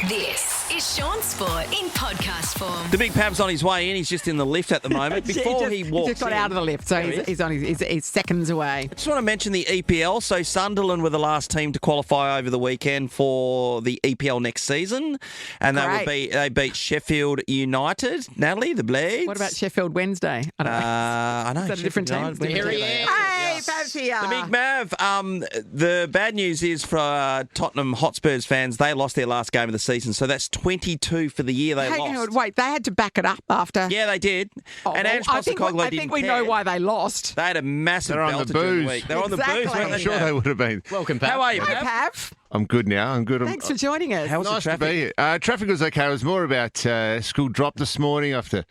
This is Shaun Sport in podcast form. The big Pav's on his way in. He's just in the lift at the moment. Before he walks He just got out of the lift, so he's seconds away. I just want to mention the EPL. So Sunderland were the last team to qualify over the weekend for the EPL next season. And they beat Sheffield United. Natalie, the Blades. What about Sheffield Wednesday? I don't know. I know. Is that a different team? Here he is. Hey, Pav's here. The big Mav. The bad news is for Tottenham Hotspurs fans, they lost their last game of the season. So that's 22 for the year they lost. Hang on, wait, they had to back it up after. Yeah, they did. I think we know why they lost. They had a massive They're on the belter during booze. the week. They're on the Exactly. booze, weren't they? I'm sure they would have been. Welcome, Pav. How are you, Hi, Mav? Pav. I'm good now. I'm good. Thanks for joining us. How was Nice the to traffic? be here. Traffic was okay. It was more about school drop this morning. I have to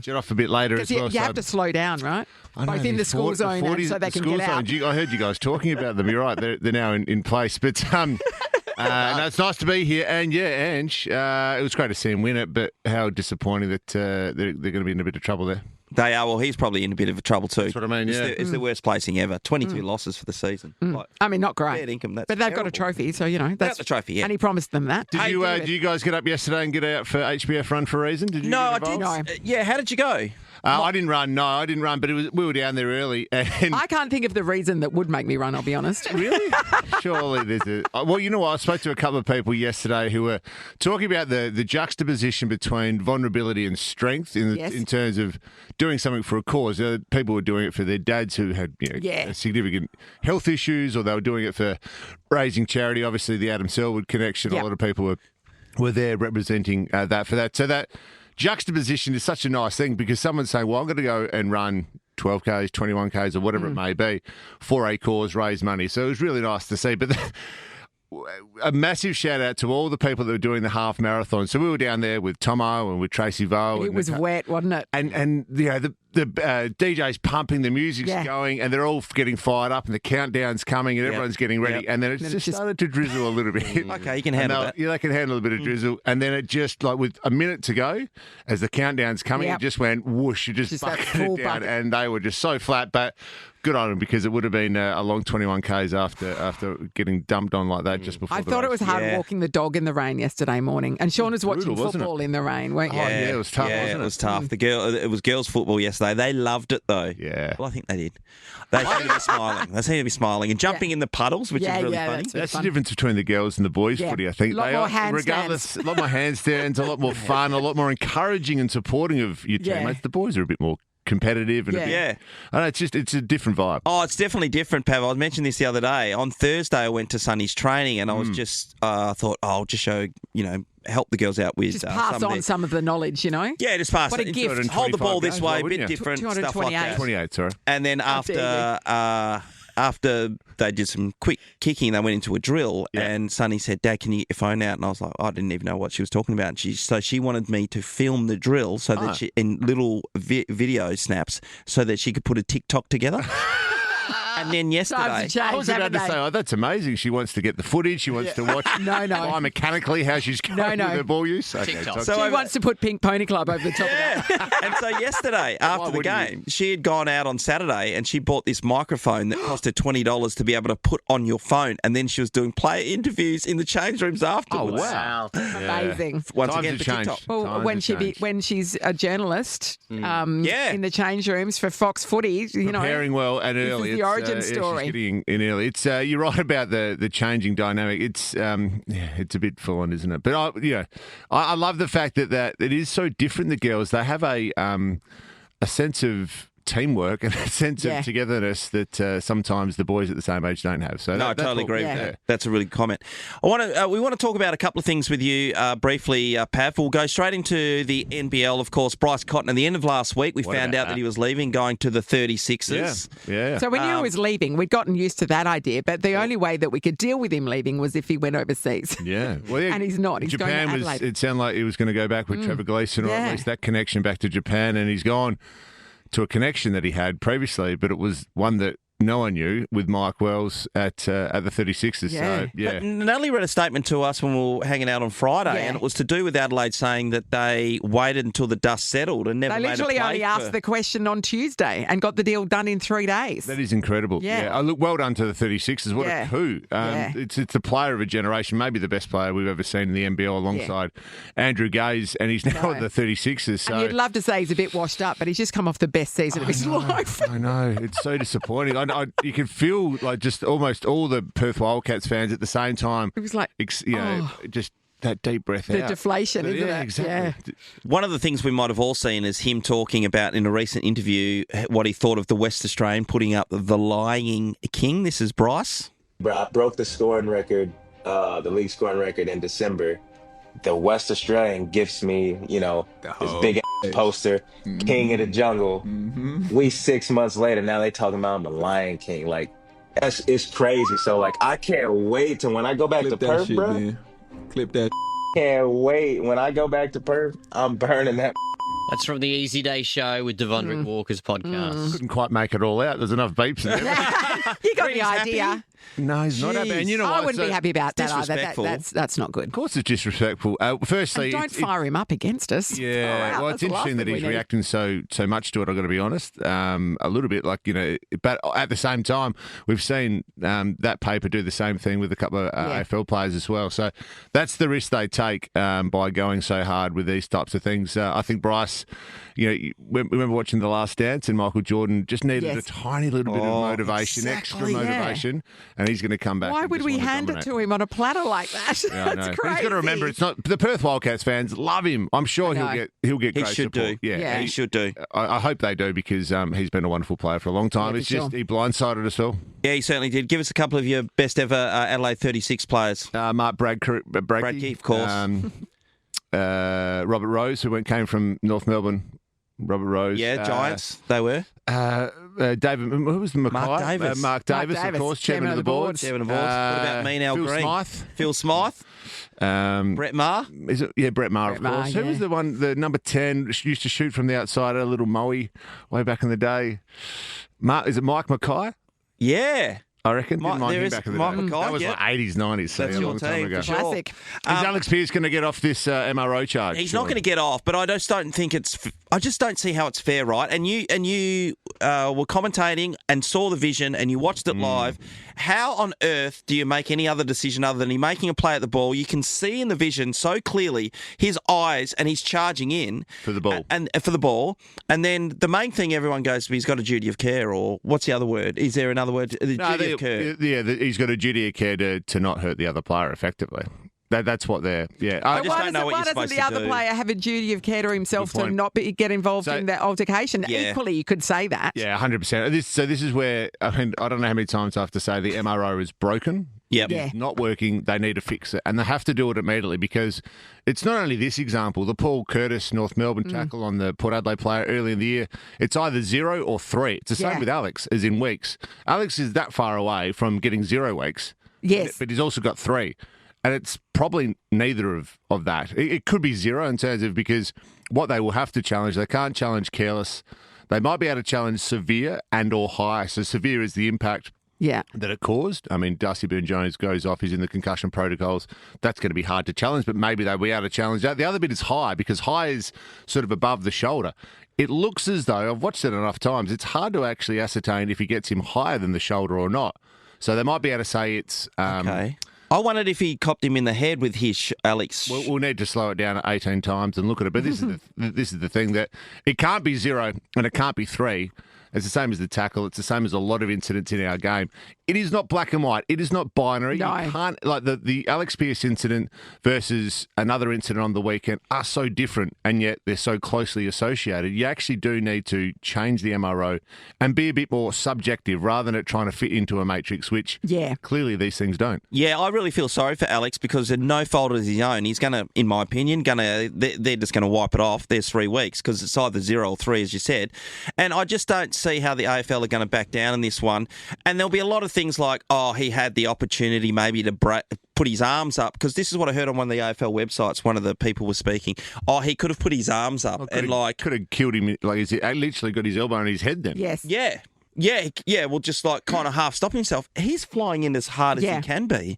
get off a bit later as well. You have to slow down, right? I know, Both in the school zone and so they can get out. I heard you guys talking about them. You're right. They're now in place. But no, it's nice to be here. And yeah, Ange, it was great to see him win it. But how disappointing that they're going to be in a bit of trouble there. They are. Well, he's probably in a bit of trouble too. That's what I mean, yeah. It's the worst placing ever. 22 losses for the season. Like, I mean, not great. bad income, that's but they've got terrible. a trophy, so, you know. Got the trophy, yeah. And he promised them that. Did you guys get up yesterday and get out for HBF Run for a Reason? Did you? No, I get did. involved? No. Yeah, how did you go? I didn't run. No, I didn't run. But we were down there early. And I can't think of the reason that would make me run, I'll be honest. Really? Surely there's a... Well, you know what? I spoke to a couple of people yesterday who were talking about the juxtaposition between vulnerability and strength in terms of doing something for a cause. People were doing it for their dads who had significant health issues, or they were doing it for raising charity. Obviously, the Adam Selwood connection, a lot of people were there representing that for that. So that juxtaposition is such a nice thing because someone's saying, well, I'm going to go and run 12Ks, 21Ks or whatever it may be for a cause, raise money. So it was really nice to see. But a massive shout out to all the people that were doing the half marathon. So we were down there with Tomo and with Tracy Vaux. It was wet, wasn't it? And the DJ's pumping, the music's going, and they're all getting fired up, and the countdown's coming, and everyone's getting ready. And then it just started to drizzle a little bit. Okay, you can handle that. Yeah, they can handle a bit of drizzle. And then it just, like with a minute to go, as the countdown's coming, it just went whoosh. It just bucketed it down, and they were just so flat. But good on them because it would have been a long 21Ks after getting dumped on like that just before I the thought it race. was hard walking the dog in the rain yesterday morning. And Sean was watching football in the rain, weren't you? Oh, yeah, it was tough, wasn't it? It was tough. It was girls' football yesterday. They loved it, though. Yeah. Well, I think they did. They seemed to be smiling. They seemed to be smiling and jumping in the puddles, which is really funny. That's the difference between the girls and the boys footy, I think. A lot more handstands. Regardless, a lot more handstands, a lot more fun, a lot more encouraging and supporting of your teammates. The boys are a bit more competitive and I know, it's a different vibe. Oh, it's definitely different, Pav. I mentioned this the other day. On Thursday, I went to Sonny's training, and I was just thought, I'll just show, help the girls out with just pass on some of the knowledge, Yeah, just pass. What a gift. Hold the ball this games, way, a wouldn't bit you? different, stuff like that. 28, sorry. And then after they did some quick kicking, they went into a drill, and Sonny said, Dad, can you get your phone out? And I was like, I didn't even know what she was talking about. So she wanted me to film the drill so that she, in little video snaps, so that she could put a TikTok together. And then yesterday, I was about to say, that's amazing. She wants to get the footage. She wants to watch biomechanically how she's going with her ball use. Okay, so she wants to put Pink Pony Club over the top of that. And so yesterday, after the game, she had gone out on Saturday and she bought this microphone that cost her $20 to be able to put on your phone. And then she was doing player interviews in the change rooms afterwards. Oh, wow. Amazing. Once Times again, have for changed. TikTok. Well, when she's a journalist in the change rooms for Fox Footy, preparing well and early. This is the origin story. She's getting in early. It's you're right about the changing dynamic. It's it's a bit full on, isn't it? But I love the fact that it is so different. The girls, they have a sense of teamwork and a sense of togetherness that sometimes the boys at the same age don't have. So I totally agree with that. That's a really good comment. We want to talk about a couple of things with you briefly, Pav. We'll go straight into the NBL, of course. Bryce Cotton, at the end of last week, we found out that he was leaving, going to the 36ers. Yeah. So we knew he was leaving. We'd gotten used to that idea, but the only way that we could deal with him leaving was if he went overseas. Yeah. Well, and he's not. He's Japan going to Adelaide. it sounded like he was going to go back with Trevor Gleeson, or at least that connection back to Japan, and he's gone to a connection that he had previously, but it was one that no one knew with Mike Wells at the 36ers. Yeah. So, yeah. But Natalie read a statement to us when we were hanging out on Friday, and it was to do with Adelaide saying that they waited until the dust settled and never They made a literally play only asked the question on Tuesday and got the deal done in 3 days. That is incredible. Yeah. Look, well done to the 36ers. What a coup. It's a player of a generation, maybe the best player we've ever seen in the NBL alongside Andrew Gaze, and he's now at the 36ers. So. And you'd love to say he's a bit washed up, but he's just come off the best season of his life. I know. It's so disappointing. You can feel like just almost all the Perth Wildcats fans at the same time. It was like, just that deep breath out. The deflation, isn't it? Exactly. Yeah. One of the things we might have all seen is him talking about in a recent interview what he thought of the West Australian putting up the lying king. This is Bryce. I broke the scoring record, the league scoring record in December. The West Australian gifts me, this big ass poster, King of the Jungle. We 6 months later, now they talking about I'm the Lion King. Like, it's crazy. So, like, I can't wait till when I go back to Perth, bro. Man. Clip that. Can't wait. When I go back to Perth, I'm burning that. That's from the Easy Day Show with Devondrick Walker's podcast. Couldn't quite make it all out. There's enough beeps in there. You got the idea. No, he's not happy. And you know I what? wouldn't be happy about that either. disrespectful. That's not good. Of course, it's disrespectful. Firstly, And don't fire him up against us. Yeah, well, it's interesting that he's reacting so much to it. I've got to be honest, a little bit like but at the same time, we've seen that paper do the same thing with a couple of AFL players as well. So that's the risk they take by going so hard with these types of things. I think Bryce, remember watching The Last Dance, and Michael Jordan just needed a tiny little bit of motivation, extra motivation, and he's going to come back. Why would we hand it to him on a platter like that? Yeah, That's crazy. But he's got to remember, it's not the Perth Wildcats fans love him. I'm sure he'll get He great should support. do. Yeah, he should do. I hope they do because he's been a wonderful player for a long time. Yeah, It's just he blindsided us all. Yeah, he certainly did. Give us a couple of your best ever Adelaide 36 players. Mark Bradkey, of course. Robert Rose, who came from North Melbourne. Robert Rose. Yeah, Giants, they were. David, who was the Mackay? Mark Davis. Of course, chairman of the board. Chairman of the board. What about Mean Phil Green? Phil Smythe. Brett Maher. Is it? Yeah, Brett Maher, of Maher, course. Who was the one, the number 10, used to shoot from the outside, a little moey way back in the day? Is it Mike Mackay? Yeah. I reckon. Didn't mind there him is back in the Mike day. Mackay, That was like 80s, 90s. So That's a your long time team, ago. for sure. Classic. Is Alex Pearce going to get off this MRO charge? He's not going to get off, but I just don't think I just don't see how it's fair, right? And you were commentating and saw the vision and you watched it live. How on earth do you make any other decision other than he making a play at the ball? You can see in the vision so clearly his eyes, and he's charging in For the ball. and for the ball. And then the main thing everyone goes to, he's got a duty of care, or what's the other word? Is there another word? The duty of care. Yeah, he's got a duty of care to not hurt the other player effectively. That's what they're. Yeah, I just don't know what why you're doesn't supposed the to other do. player have a duty of care to himself Good to point. not get involved So- in that altercation? Yeah. Equally, you could say that. Yeah, 100%. This is where I don't know how many times I have to say the MRO is broken. Yep. Yeah. It's not working. They need to fix it, and they have to do it immediately because it's not only this example. The Paul Curtis North Melbourne tackle on the Port Adelaide player early in the year. It's either 0 or 3. It's the same with Alex, as in weeks. Alex is that far away from getting 0 weeks. Yes. But he's also got 3. And it's probably neither of that. It could be 0 in terms of because what they will have to challenge, they can't challenge careless. They might be able to challenge severe and or high. So severe is the impact Yeah. that it caused. I mean, Dusty Byrne-Jones goes off. He's in the concussion protocols. That's going to be hard to challenge, but maybe they'll be able to challenge that. The other bit is high because high is sort of above the shoulder. It looks as though, I've watched it enough times, it's hard to actually ascertain if he gets him higher than the shoulder or not. So they might be able to say it's... Okay. I wondered if he copped him in the head with his Alex. We'll need to slow it down 18 times and look at it. But this is the thing that it can't be 0 and it can't be 3. It's the same as the tackle. It's the same as a lot of incidents in our game. It is not black and white. It is not binary. No. You can't, like the Alex Pearce incident versus another incident on the weekend are so different, and yet they're so closely associated. You actually do need to change the MRO and be a bit more subjective rather than it trying to fit into a matrix, which clearly these things don't. Yeah, I really feel sorry for Alex because no fault of his own. He's going to, in my opinion, they're just going to wipe it off. There's 3 weeks because it's either 0 or 3, as you said. And I just don't see how the AFL are going to back down in this one. And there'll be a lot of things like, he had the opportunity maybe to put his arms up, because this is what I heard on one of the AFL websites. One of the people was speaking. He could have put his arms up Could have killed him. Like, he literally got his elbow on his head then. Yes. Yeah. Yeah, well, just like kind of half stopping himself. He's flying in as hard as he can be.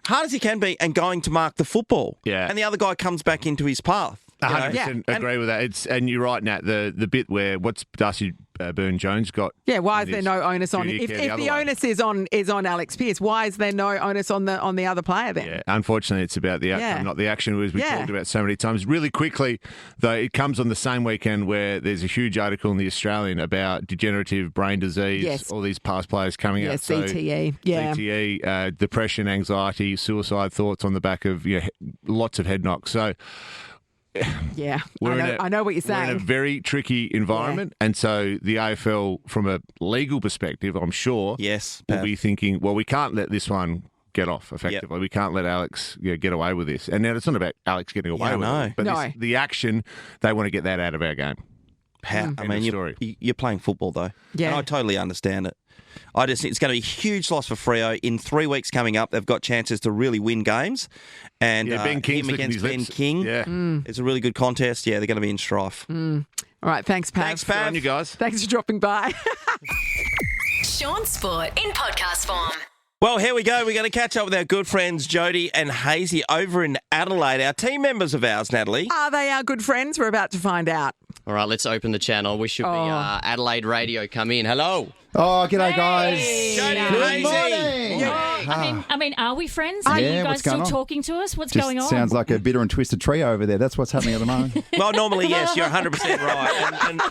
Hard as he can be and going to mark the football. Yeah. And the other guy comes back into his path. 100% agree with that. And you're right, Nat. The bit where what's Darcy Byrne-Jones got? Yeah, why is there no onus on? If the onus is on Alex Pearce, why is there no onus on the other player then? Yeah, unfortunately, it's about the outcome, not the action, as we talked about so many times. Really quickly, though, it comes on the same weekend where there's a huge article in The Australian about degenerative brain disease, all these past players coming out. CTE. CTE, depression, anxiety, suicide thoughts on the back of lots of head knocks. So... Yeah, I know what you're saying. We're in a very tricky environment, and so the AFL, from a legal perspective, I'm sure, will be thinking, well, we can't let this one get off effectively. Yep. We can't let Alex get away with this. And now it's not about Alex getting away with it, but the action, they want to get that out of our game. You're playing football, though. Yeah. And I totally understand it. I just think it's going to be a huge loss for Freo. In 3 weeks coming up, they've got chances to really win games. And Ben King's him against Ben King. Yeah. It's a really good contest. Yeah, they're going to be in strife. All right, thanks, Pav. Thanks, Pav. On you guys. Thanks for dropping by. Shaun Sport in podcast form. Well, here we go. We're going to catch up with our good friends Jodie and Haysey over in Adelaide. Our team members of ours, Natalie. Are they our good friends? We're about to find out. All right, let's open the channel. We should be Adelaide Radio come in. Hello. Oh, g'day, guys. Jodie, Good morning. I mean, are we friends? Are you guys still talking to us? What's going on? Sounds like a bitter and twisted trio over there. That's what's happening at the moment. Well, normally, yes, you're 100% right. And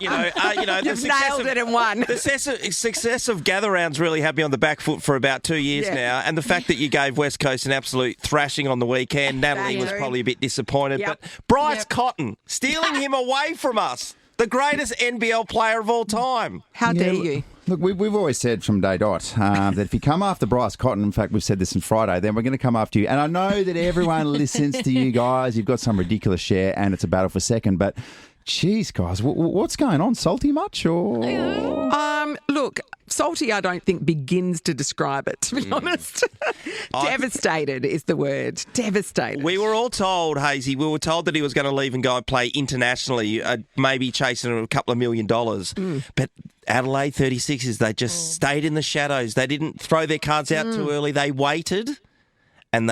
You've nailed it in one. The success of Gather Rounds really had me on the back foot for about 2 years now. And the fact that you gave West Coast an absolute thrashing on the weekend, Natalie was probably a bit disappointed. Yep. But Bryce Cotton, stealing him away from us, the greatest NBL player of all time. How dare you? Look, we've always said from day dot that if you come after Bryce Cotton, in fact, we've said this on Friday, then we're going to come after you. And I know that everyone listens to you guys. You've got some ridiculous share and it's a battle for second. But, geez, guys, what's going on? Salty much? Or Look, salty I don't think begins to describe it, to be honest. Devastated is the word. Devastated. We were all told, Haysey, that he was going to leave and go and play internationally, maybe chasing a couple of $1 million. But Adelaide 36ers, they just stayed in the shadows. They didn't throw their cards out too early. They waited. And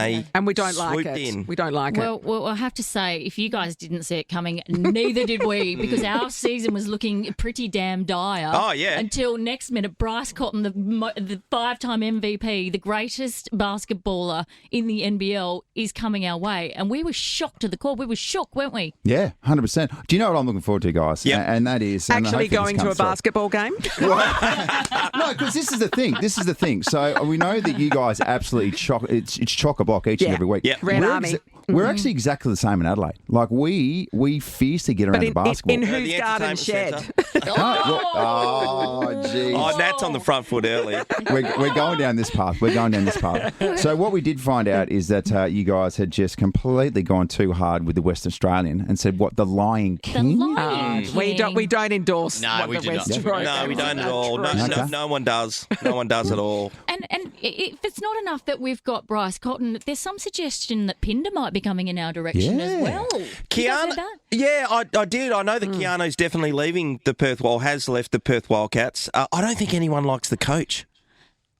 we don't like it. In. We don't like it. Well, I have to say, if you guys didn't see it coming, neither did we, because our season was looking pretty damn dire. Oh, yeah. Until next minute, Bryce Cotton, the five-time MVP, the greatest basketballer in the NBL, is coming our way. And we were shocked to the core. We were shook, weren't we? Yeah, 100%. Do you know what I'm looking forward to, guys? Yeah. And that is... Actually going to a basketball game? No, because this is the thing. So we know that you guys absolutely it's chock-a-block each and every week. Yep. Red Army. We're actually exactly the same in Adelaide. Like, we fiercely get around the basketball. In whose garden shed? Geez. Oh, Nat's on the front foot early. We're going down this path. So what we did find out is that you guys had just completely gone too hard with the West Australian and said, what, the Lion King? We don't endorse No, we the do West not. Australian. No, we don't at all. No one does. No one does at all. And if it's not enough that we've got Bryce Cotton, there's some suggestion that Pinder might be coming in our direction as well. Keanu, I did. I know that Keanu's definitely leaving the Perth has left the Perth Wildcats. I don't think anyone likes the coach.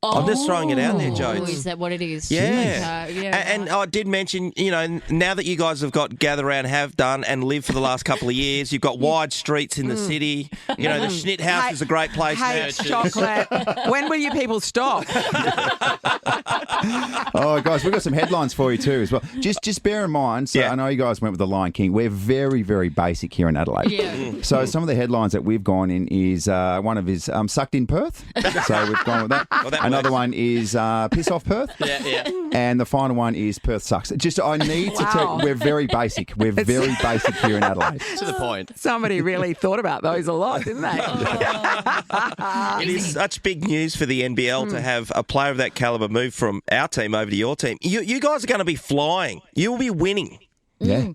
I'm just throwing it out there, Jodes. Is that what it is? Yeah. And I did mention, now that you guys have got Gather Round, have done and lived for the last couple of years, you've got wide streets in the city. The Schnitt House is a great place. Hey, chocolate. When will you people stop? Oh, guys, we've got some headlines for you too as well. Just bear in mind, I know you guys went with the Lion King. We're very, very basic here in Adelaide. Yeah. So some of the headlines that we've gone in is one of his sucked in Perth. So we've gone with that. Well, Another one is piss off Perth. Yeah. And the final one is Perth sucks. I need to tell you, we're very basic. We're very basic here in Adelaide. To the point. Somebody really thought about those a lot, didn't they? It is such big news for the NBL to have a player of that calibre move from our team over to your team. You guys are going to be flying. You'll be winning. Yeah.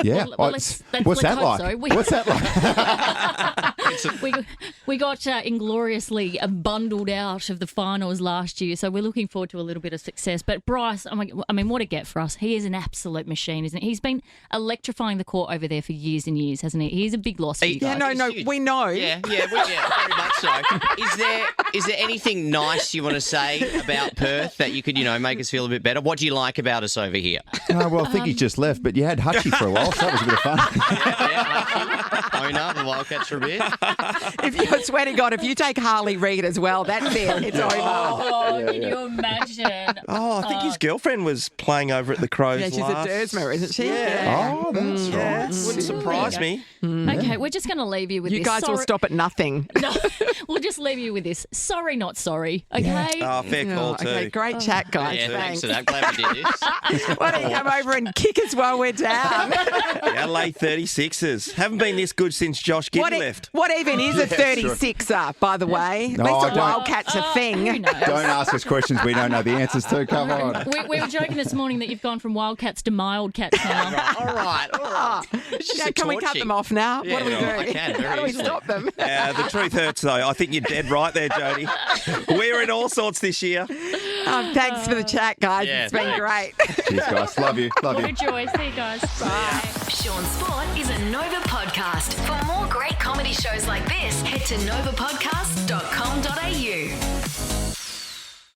Yeah. Well, let's What's that hope like? so. What's that like? We got ingloriously bundled out of the finals last year, so we're looking forward to a little bit of success. But Bryce, I mean, what a get for us. He is an absolute machine, isn't he? He's been electrifying the court over there for years and years, hasn't he? He's a big loss for you guys. Yeah, no, we know. Yeah, very much so. Is there anything nice you want to say about Perth that you could, make us feel a bit better? What do you like about us over here? Well, I think he's just left, but you had Hutchie for a while, so that was a bit of fun. Owner, the Wildcats for a bit. I swear to God, if you take Harley Reid as well, that's it. It's over. Oh, can you imagine? Oh, I think his girlfriend was playing over at the Crows. Yeah, she's last... a Dersmer, isn't she? Yeah. Oh, that's right. Wouldn't surprise me. Okay, we're just going to leave you with You this. guys will stop at nothing. No, we'll just leave you with this. Sorry, not sorry. Okay. Oh, fair call too. Okay, great chat, guys. Yeah, Thanks. thanks for that. Glad we did this. Why don't you come over and kick us while we're down? The Adelaide 36ers haven't been this good since Josh Giddy left. What even is a 36er, by the way? At No, least I a don't. Wildcat's a thing. Who knows? Don't ask us questions we don't know the answers to. Come on. We were joking this morning that you've gone from Wildcats to Mildcats now. All right. Can we cut them off now? Yeah, What do we do? I can, very How do we easily. stop them? The truth hurts, though. I think you're dead right there, Jodie. We're in all sorts this year. Thanks for the chat, guys. Yeah, It's been great. Cheers, guys. Love you. Love you. What a joy. See you guys. Bye. Shaun Sport is a Nova podcast. For more great comedy shows like this, head to novapodcast.com.au.